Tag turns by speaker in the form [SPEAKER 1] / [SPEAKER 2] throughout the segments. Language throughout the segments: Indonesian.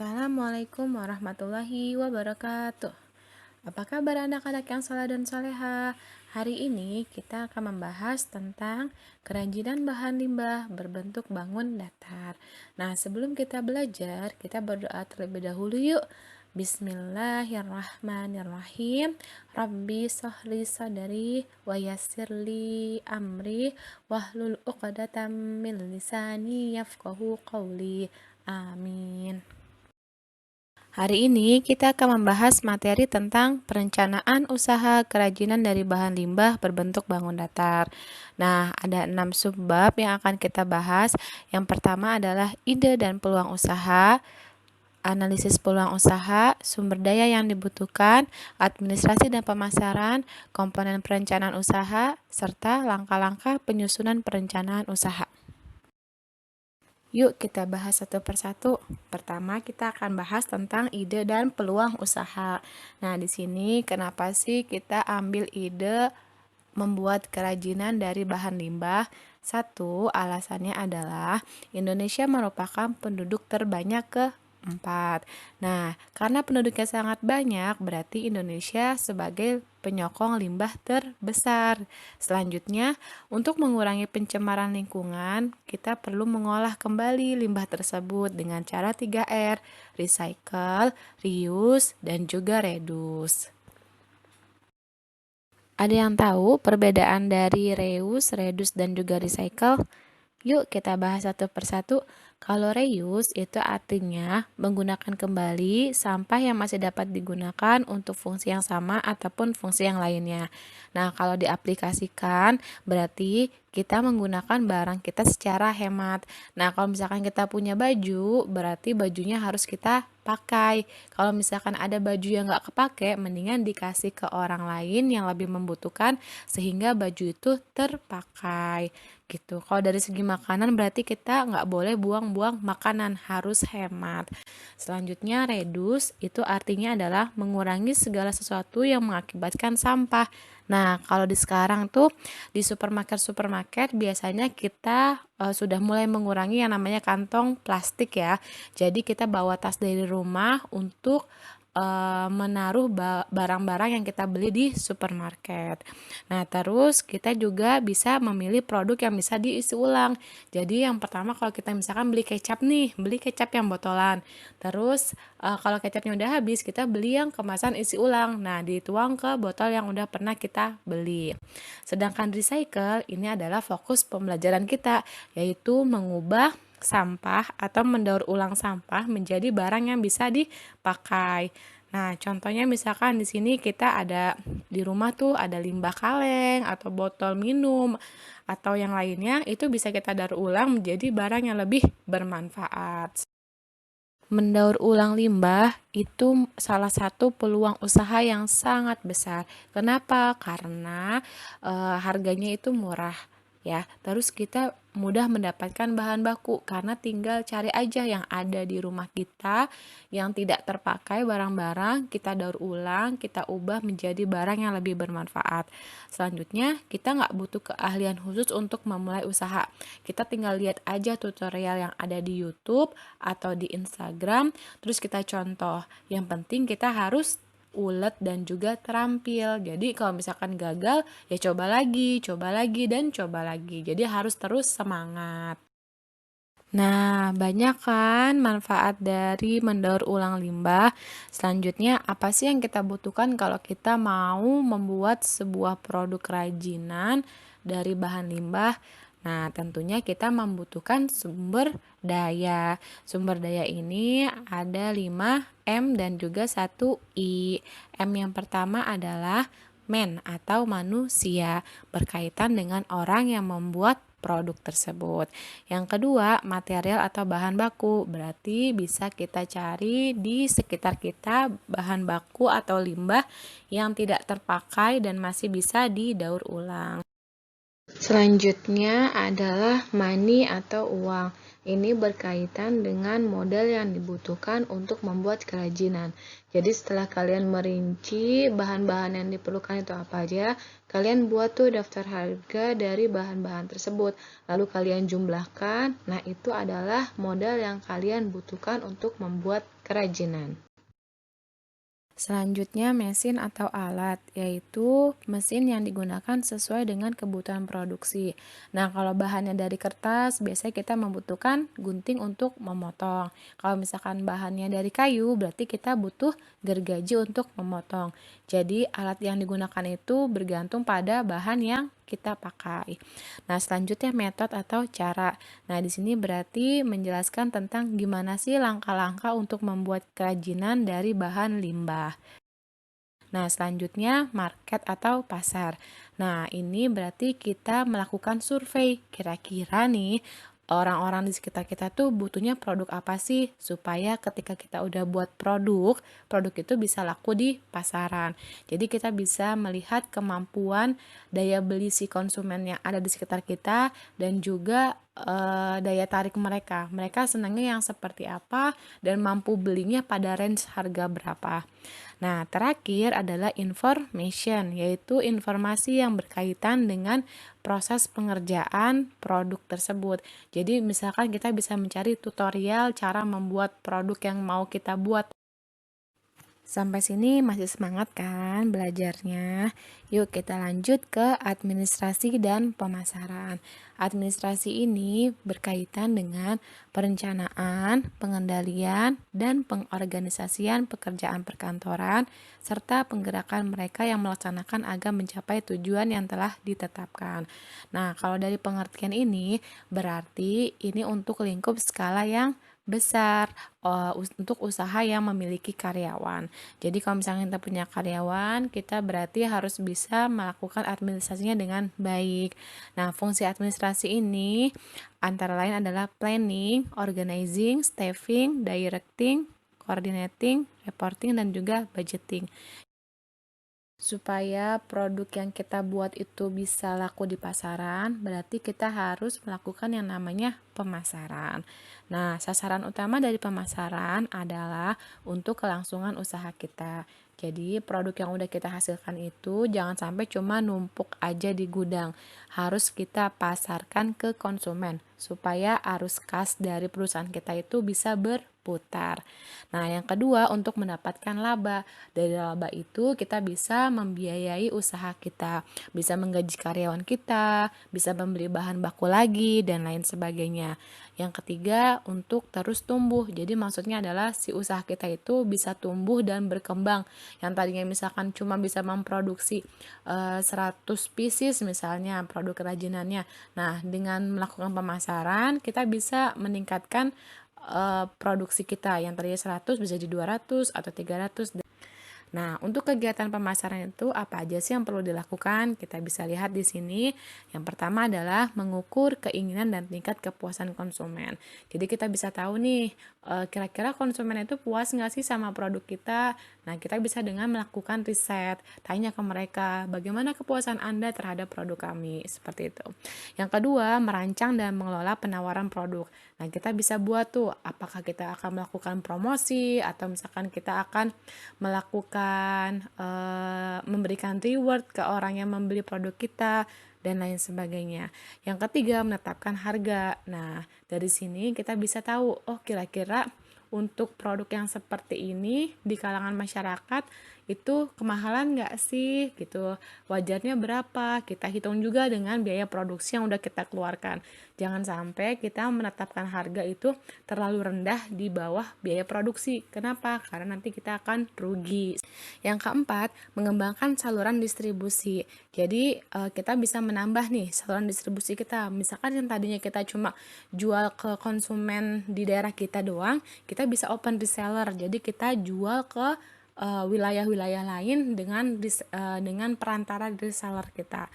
[SPEAKER 1] Assalamualaikum warahmatullahi wabarakatuh. Apa kabar anak-anak yang saleh dan saleha? Hari ini kita akan membahas tentang kerajinan bahan limbah berbentuk bangun datar. Nah, sebelum kita belajar, kita berdoa terlebih dahulu yuk. Bismillahirrahmanirrahim. Rabbi sholli sadri wa yassirli amri wahlul 'uqdatam min lisani yafqahu qawli. Amin. Hari ini kita akan membahas materi tentang perencanaan usaha kerajinan dari bahan limbah berbentuk bangun datar. Nah, ada 6 subbab yang akan kita bahas. Yang pertama adalah ide dan peluang usaha, analisis peluang usaha, sumber daya yang dibutuhkan, administrasi dan pemasaran, komponen perencanaan usaha, serta langkah-langkah penyusunan perencanaan usaha. Yuk kita bahas satu persatu. Pertama kita akan bahas tentang ide dan peluang usaha. Nah, di sini kenapa sih kita ambil ide membuat kerajinan dari bahan limbah? Satu, alasannya adalah Indonesia merupakan penduduk terbanyak keempat. Nah, karena penduduknya sangat banyak, berarti Indonesia sebagai penyokong limbah terbesar. Selanjutnya, untuk mengurangi pencemaran lingkungan, kita perlu mengolah kembali limbah tersebut dengan cara 3R, recycle, reuse, dan juga reduce. Ada yang tahu perbedaan dari reuse, reduce, dan juga recycle? Yuk kita bahas satu persatu. Kalau reuse itu artinya menggunakan kembali sampah yang masih dapat digunakan untuk fungsi yang sama ataupun fungsi yang lainnya. Nah, kalau diaplikasikan berarti kita menggunakan barang kita secara hemat. Nah, kalau misalkan kita punya baju, berarti bajunya harus kita pakai. Kalau misalkan ada baju yang nggak kepake, mendingan dikasih ke orang lain yang lebih membutuhkan sehingga baju itu terpakai gitu. Kalau dari segi makanan berarti kita nggak boleh buang-buang makanan, harus hemat. Selanjutnya reduce itu artinya adalah mengurangi segala sesuatu yang mengakibatkan sampah. Nah, kalau di sekarang tuh di supermarket biasanya kita sudah mulai mengurangi yang namanya kantong plastik ya. Jadi kita bawa tas dari rumah untuk menaruh barang-barang yang kita beli di supermarket. Nah, terus kita juga bisa memilih produk yang bisa diisi ulang. Jadi yang pertama kalau kita misalkan beli kecap nih, beli kecap yang botolan. Terus kalau kecapnya udah habis, kita beli yang kemasan isi ulang. Nah, dituang ke botol yang udah pernah kita beli. Sedangkan recycle ini adalah fokus pembelajaran kita, yaitu mengubah sampah atau mendaur ulang sampah menjadi barang yang bisa dipakai. Nah, contohnya misalkan di sini kita ada di rumah tuh ada limbah kaleng atau botol minum atau yang lainnya, itu bisa kita daur ulang menjadi barang yang lebih bermanfaat. Mendaur ulang limbah itu salah satu peluang usaha yang sangat besar. Kenapa? Karena harganya itu murah ya. Terus kita mudah mendapatkan bahan baku karena tinggal cari aja yang ada di rumah kita yang tidak terpakai barang-barang, kita daur ulang, kita ubah menjadi barang yang lebih bermanfaat. Selanjutnya, kita nggak butuh keahlian khusus untuk memulai usaha. Kita tinggal lihat aja tutorial yang ada di YouTube atau di Instagram, terus kita contoh. Yang penting kita harus ulet dan juga terampil. Jadi kalau misalkan gagal, ya coba lagi, dan coba lagi. Jadi harus terus semangat. Nah, banyak kan manfaat dari mendaur ulang limbah. Selanjutnya, apa sih yang kita butuhkan kalau kita mau membuat sebuah produk kerajinan dari bahan limbah? Nah, tentunya kita membutuhkan sumber daya. Sumber daya ini ada 5 M dan juga 1 I. M yang pertama adalah man atau manusia, berkaitan dengan orang yang membuat produk tersebut. Yang kedua, material atau bahan baku, berarti bisa kita cari di sekitar kita bahan baku atau limbah yang tidak terpakai dan masih bisa didaur ulang. Selanjutnya adalah money atau uang. Ini berkaitan dengan modal yang dibutuhkan untuk membuat kerajinan. Jadi setelah kalian merinci bahan-bahan yang diperlukan itu apa aja, kalian buat tuh daftar harga dari bahan-bahan tersebut. Lalu kalian jumlahkan, nah itu adalah modal yang kalian butuhkan untuk membuat kerajinan. Selanjutnya mesin atau alat, yaitu mesin yang digunakan sesuai dengan kebutuhan produksi. Nah, kalau bahannya dari kertas, biasanya kita membutuhkan gunting untuk memotong. Kalau misalkan bahannya dari kayu, berarti kita butuh gergaji untuk memotong. Jadi, alat yang digunakan itu bergantung pada bahan yang kita pakai. Nah, selanjutnya metode atau cara. Nah, di sini berarti menjelaskan tentang gimana sih langkah-langkah untuk membuat kerajinan dari bahan limbah. Nah, selanjutnya market atau pasar. Nah, ini berarti kita melakukan survei. Kira-kira nih, orang-orang di sekitar kita tuh butuhnya produk apa sih supaya ketika kita udah buat produk, produk itu bisa laku di pasaran. Jadi kita bisa melihat kemampuan daya beli si konsumen yang ada di sekitar kita dan juga daya tarik mereka. Mereka senangnya yang seperti apa dan mampu belinya pada range harga berapa. Nah, terakhir adalah information, yaitu informasi yang berkaitan dengan proses pengerjaan produk tersebut. Jadi, misalkan kita bisa mencari tutorial cara membuat produk yang mau kita buat. Sampai sini masih semangat kan belajarnya? Yuk kita lanjut ke administrasi dan pemasaran. Administrasi ini berkaitan dengan perencanaan, pengendalian, dan pengorganisasian pekerjaan perkantoran, serta penggerakan mereka yang melaksanakan agar mencapai tujuan yang telah ditetapkan. Nah, kalau dari pengertian ini, berarti ini untuk lingkup skala yang besar untuk usaha yang memiliki karyawan. Jadi kalau misalnya kita punya karyawan, kita berarti harus bisa melakukan administrasinya dengan baik. Nah, fungsi administrasi ini antara lain adalah planning, organizing, staffing, directing, coordinating, reporting, dan juga budgeting. Supaya produk yang kita buat itu bisa laku di pasaran, berarti kita harus melakukan yang namanya pemasaran. Nah, sasaran utama dari pemasaran adalah untuk kelangsungan usaha kita. Jadi, produk yang udah kita hasilkan itu jangan sampai cuma numpuk aja di gudang. Harus kita pasarkan ke konsumen supaya arus kas dari perusahaan kita itu bisa berputar. Nah, yang kedua untuk mendapatkan laba. Dari laba itu kita bisa membiayai usaha kita, bisa menggaji karyawan kita, bisa membeli bahan baku lagi dan lain sebagainya. Yang ketiga untuk terus tumbuh. Jadi maksudnya adalah si usaha kita itu bisa tumbuh dan berkembang. Yang tadinya misalkan cuma bisa memproduksi 100 pieces misalnya produk kerajinannya. Nah, dengan melakukan pemasaran kita bisa meningkatkan produksi kita yang tadinya 100 bisa jadi 200 atau 300. Nah, untuk kegiatan pemasaran itu apa aja sih yang perlu dilakukan? Kita bisa lihat di sini. Yang pertama adalah mengukur keinginan dan tingkat kepuasan konsumen. Jadi kita bisa tahu nih, kira-kira konsumen itu puas nggak sih sama produk kita? Nah, kita bisa dengan melakukan riset, tanya ke mereka, bagaimana kepuasan Anda terhadap produk kami? Seperti itu. Yang kedua, merancang dan mengelola penawaran produk. Nah, kita bisa buat tuh, apakah kita akan melakukan promosi, atau misalkan kita akan melakukan memberikan reward ke orang yang membeli produk kita dan lain sebagainya. Yang ketiga, menetapkan harga. Nah, dari sini kita bisa tahu, oh kira-kira untuk produk yang seperti ini di kalangan masyarakat itu kemahalan nggak sih gitu, wajarnya berapa, kita hitung juga dengan biaya produksi yang udah kita keluarkan. Jangan sampai kita menetapkan harga itu terlalu rendah di bawah biaya produksi. Kenapa? Karena nanti kita akan rugi. Yang keempat, mengembangkan saluran distribusi. Jadi kita bisa menambah nih saluran distribusi kita. Misalkan yang tadinya kita cuma jual ke konsumen di daerah kita doang, kita bisa open reseller. Jadi kita jual ke wilayah-wilayah lain dengan perantara reseller kita.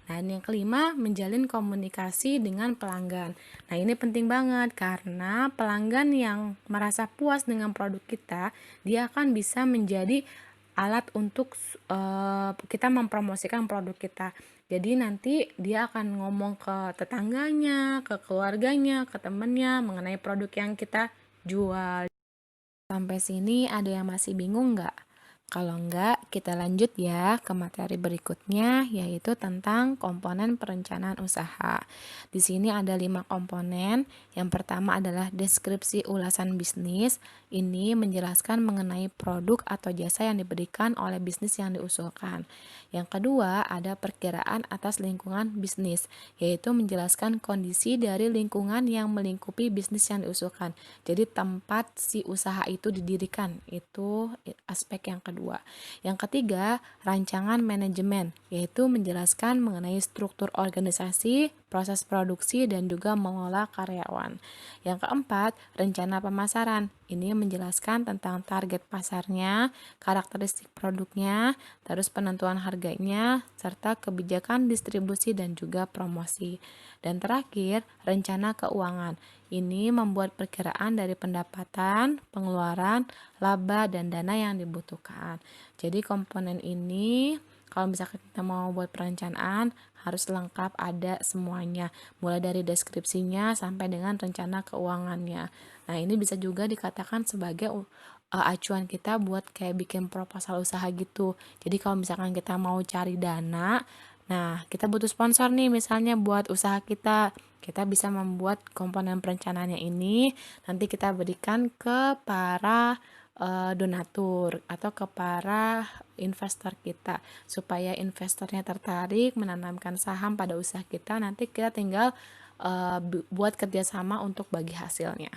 [SPEAKER 1] Nah, yang kelima, menjalin komunikasi dengan pelanggan. Nah, ini penting banget karena pelanggan yang merasa puas dengan produk kita, dia akan bisa menjadi alat untuk kita mempromosikan produk kita. Jadi nanti dia akan ngomong ke tetangganya, ke keluarganya, ke temennya mengenai produk yang kita jual. Sampai sini ada yang masih bingung nggak? Kalau enggak, kita lanjut ya ke materi berikutnya, yaitu tentang komponen perencanaan usaha. Di sini ada 5 komponen. Yang pertama adalah deskripsi ulasan bisnis. Ini menjelaskan mengenai produk atau jasa yang diberikan oleh bisnis yang diusulkan. Yang kedua, ada perkiraan atas lingkungan bisnis, yaitu menjelaskan kondisi dari lingkungan yang melingkupi bisnis yang diusulkan. Jadi tempat si usaha itu didirikan, itu aspek yang kedua. Yang ketiga, rancangan manajemen, yaitu menjelaskan mengenai struktur organisasi, proses produksi, dan juga mengelola karyawan. Yang keempat, rencana pemasaran. Ini menjelaskan tentang target pasarnya, karakteristik produknya, terus penentuan harganya, serta kebijakan distribusi dan juga promosi. Dan terakhir, rencana keuangan. Ini membuat perkiraan dari pendapatan, pengeluaran, laba, dan dana yang dibutuhkan. Jadi komponen ini kalau misalkan kita mau buat perencanaan harus lengkap ada semuanya, mulai dari deskripsinya sampai dengan rencana keuangannya. Nah, ini bisa juga dikatakan sebagai acuan kita buat kayak bikin proposal usaha gitu. Jadi kalau misalkan kita mau cari dana, nah kita butuh sponsor nih misalnya buat usaha kita. Kita bisa membuat komponen perencanaannya ini nanti kita berikan ke para donatur atau ke para investor kita supaya investornya tertarik menanamkan saham pada usaha kita. Nanti kita tinggal buat kerjasama untuk bagi hasilnya.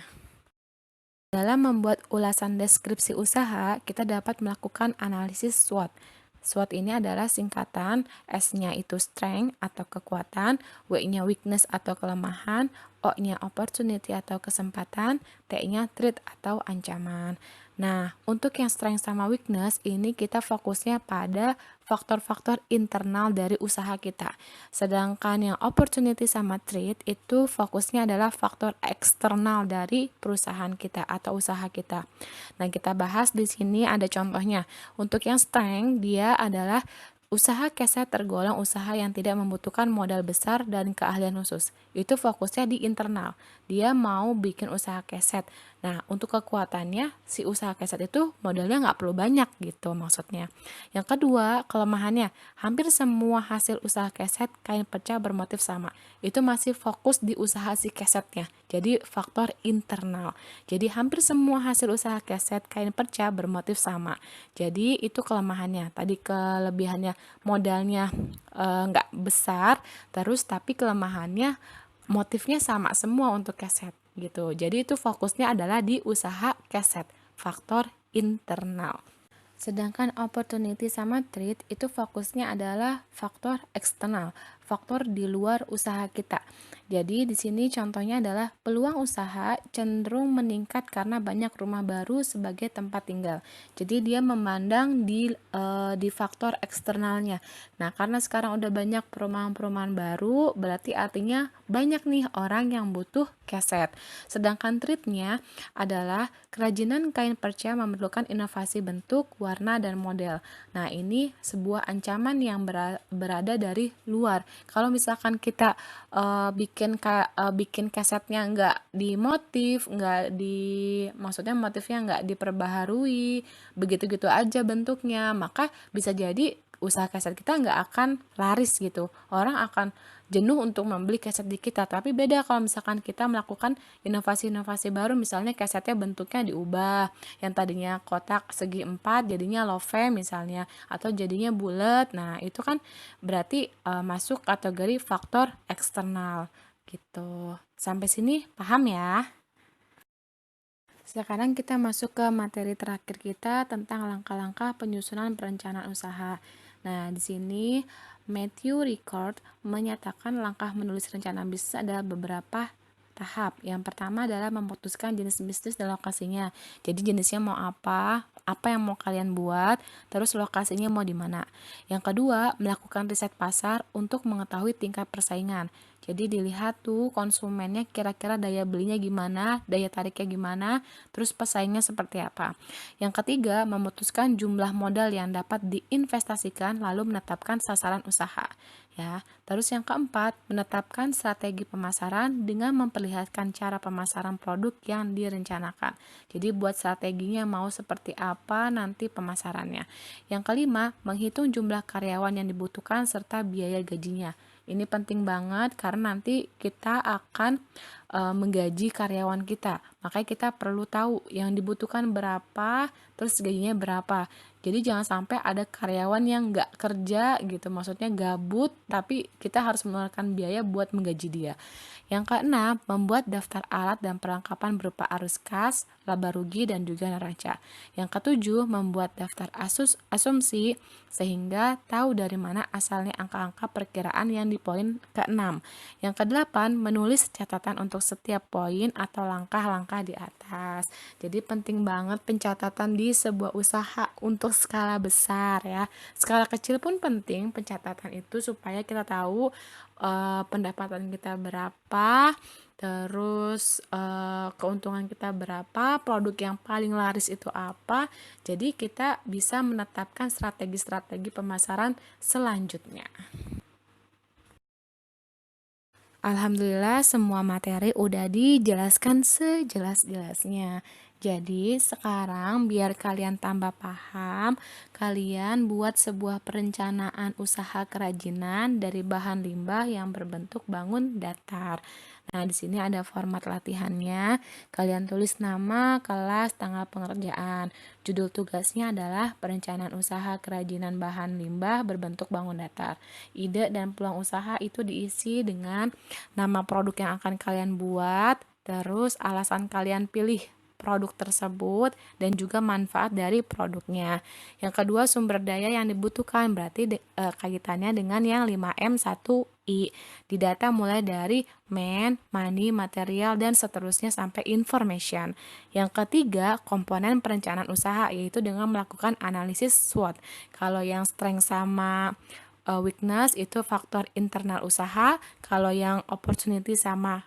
[SPEAKER 1] Dalam membuat ulasan deskripsi usaha, kita dapat melakukan analisis SWOT. SWOT ini adalah singkatan, S-nya itu strength atau kekuatan, W-nya weakness atau kelemahan, O-nya opportunity atau kesempatan, T-nya threat atau ancaman. Nah, untuk yang strength sama weakness, ini kita fokusnya pada faktor-faktor internal dari usaha kita. Sedangkan yang opportunity sama threat itu fokusnya adalah faktor eksternal dari perusahaan kita atau usaha kita. Nah, kita bahas di sini ada contohnya. Untuk yang strength, dia adalah usaha keset tergolong usaha yang tidak membutuhkan modal besar dan keahlian khusus. Itu fokusnya di internal. Dia mau bikin usaha keset. Nah, untuk kekuatannya, si usaha keset itu modalnya nggak perlu banyak gitu maksudnya. Yang kedua, kelemahannya, hampir semua hasil usaha keset kain perca bermotif sama. Itu masih fokus di usaha si kesetnya. Jadi faktor internal. Jadi hampir semua hasil usaha keset kain perca bermotif sama. Jadi itu kelemahannya. Tadi kelebihannya modalnya nggak besar, terus tapi kelemahannya motifnya sama semua untuk keset gitu. Jadi itu fokusnya adalah di usaha keset, faktor internal. Sedangkan opportunity sama threat itu fokusnya adalah faktor eksternal, faktor di luar usaha kita. Jadi di sini contohnya adalah peluang usaha cenderung meningkat karena banyak rumah baru sebagai tempat tinggal. Jadi dia memandang di faktor eksternalnya. Nah, karena sekarang udah banyak perumahan-perumahan baru, berarti artinya banyak nih orang yang butuh keset. Sedangkan treatnya adalah kerajinan kain perca memerlukan inovasi bentuk, warna, dan model. Nah, ini sebuah ancaman yang berada dari luar. Kalau misalkan kita bikin kesetnya nggak di motif, maksudnya motifnya nggak diperbaharui, begitu-gitu aja bentuknya, maka bisa jadi usaha keset kita nggak akan laris gitu. Orang akan jenuh untuk membeli keset di kita. Tapi beda kalau misalkan kita melakukan inovasi-inovasi baru, misalnya kesetnya bentuknya diubah, yang tadinya kotak segi 4 jadinya love misalnya, atau jadinya bulat. Nah, itu kan berarti masuk kategori faktor eksternal gitu. Sampai sini paham ya? Sekarang kita masuk ke materi terakhir kita tentang langkah-langkah penyusunan perencanaan usaha. Nah, di sini Matthew Ricard menyatakan langkah menulis rencana bisnis adalah beberapa tahap. Yang pertama adalah memutuskan jenis bisnis dan lokasinya. Jadi jenisnya mau apa yang mau kalian buat, terus lokasinya mau di mana. Yang kedua, melakukan riset pasar untuk mengetahui tingkat persaingan. Jadi dilihat tuh konsumennya kira-kira daya belinya gimana, daya tariknya gimana, terus pesaingnya seperti apa. Yang ketiga, memutuskan jumlah modal yang dapat diinvestasikan lalu menetapkan sasaran usaha. ya. Terus yang keempat, menetapkan strategi pemasaran dengan memperlihatkan cara pemasaran produk yang direncanakan. Jadi buat strateginya mau seperti apa nanti pemasarannya. Yang kelima, menghitung jumlah karyawan yang dibutuhkan serta biaya gajinya. Ini penting banget karena nanti kita akan menggaji karyawan kita. Makanya kita perlu tahu yang dibutuhkan berapa, terus gajinya berapa. Jadi jangan sampai ada karyawan yang nggak kerja gitu, maksudnya gabut, tapi kita harus mengeluarkan biaya buat menggaji dia. Yang keenam, membuat daftar alat dan perlengkapan berupa arus kas, laba rugi, dan juga neraca. Yang ketujuh, membuat daftar asumsi sehingga tahu dari mana asalnya angka-angka perkiraan yang di poin keenam. Yang kedelapan, menulis catatan untuk setiap poin atau langkah-langkah di atas. Jadi penting banget pencatatan di sebuah usaha untuk skala besar ya. Skala kecil pun penting pencatatan itu supaya kita tahu pendapatan kita berapa, terus keuntungan kita berapa, produk yang paling laris itu apa. Jadi kita bisa menetapkan strategi-strategi pemasaran selanjutnya. Alhamdulillah semua materi udah dijelaskan sejelas-jelasnya. Jadi sekarang biar kalian tambah paham, kalian buat sebuah perencanaan usaha kerajinan dari bahan limbah yang berbentuk bangun datar. Nah, di sini ada format latihannya. Kalian tulis nama, kelas, tanggal pengerjaan. Judul tugasnya adalah perencanaan usaha kerajinan bahan limbah berbentuk bangun datar. Ide dan peluang usaha itu diisi dengan nama produk yang akan kalian buat, terus alasan kalian pilih produk tersebut dan juga manfaat dari produknya. Yang kedua, sumber daya yang dibutuhkan berarti kaitannya dengan yang 5M1I. Didata mulai dari man, money, material dan seterusnya sampai information. Yang ketiga, komponen perencanaan usaha yaitu dengan melakukan analisis SWOT. Kalau yang strength sama weakness itu faktor internal usaha, kalau yang opportunity sama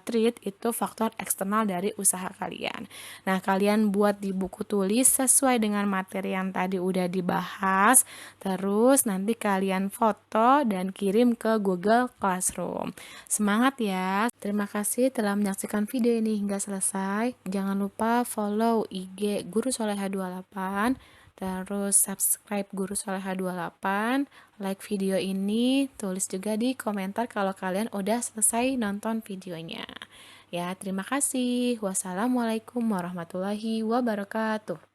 [SPEAKER 1] threat itu faktor eksternal dari usaha kalian. Nah, kalian buat di buku tulis sesuai dengan materi yang tadi udah dibahas, terus nanti kalian foto dan kirim ke Google Classroom. Semangat ya! Terima kasih telah menyaksikan video ini hingga selesai. Jangan lupa follow IG Guru Soleha 28, terus subscribe Guru Soleha 28, like video ini, tulis juga di komentar kalau kalian udah selesai nonton videonya. Ya, terima kasih. Wassalamualaikum warahmatullahi wabarakatuh.